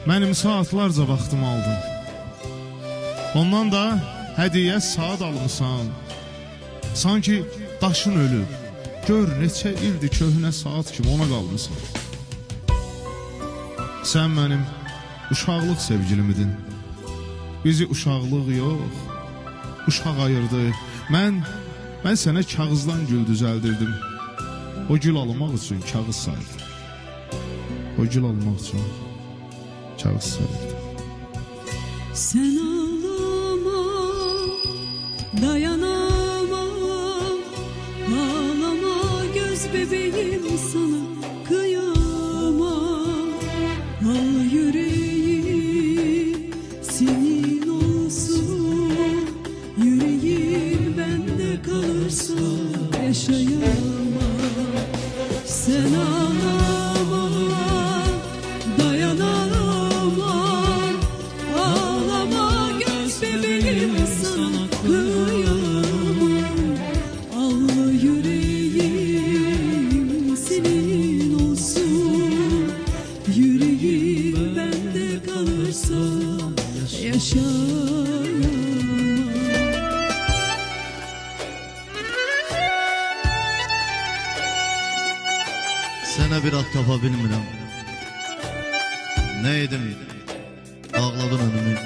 Mənim saatlarca vaxtımı aldın. Ondan da hədiyyə saat almışsan. Sanki daşın ölüb. Gör neçə ildir köhnə saat kimi ona qalmışsan. Sən mənim uşaqlıq sevgilimidin. Bizi uşaqlıq yox, uşaq ayırdı. Mən sənə kağızdan gül düzəldirdim. O gül almaq üçün kağız sayırdım. O gül almaq üçün kağız sayırdım. Sen ağlama, dayanamam. Ağlama göz bebeğim, sana kıyamam. Al yüreğim senin olsun. Yüreğim bende kalırsa yaşayamam. Sen ağlama, dayanamam. Ağlama göz bebeğim, sana kıyamam. Al yüreğim senin olsun. Yüreğim bende kalırsa yaşayamam. Sənə bir ad tapa bilmirəm. Nə edim? Ağladın önümü.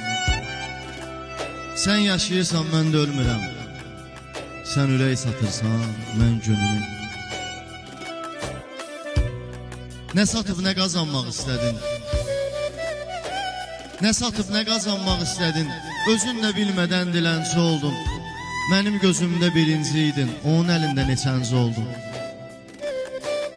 Sən yaşayırsan, mən də ölmürəm. Sən ürək satırsan, mən gönlümü. Nə satıb nə qazanmaq istədin? Nə satıb nə qazanmaq istədin? Özün də bilmədən dilənçi oldun. Mənim gözümdə birinci idin, onun əlində neçənci oldun.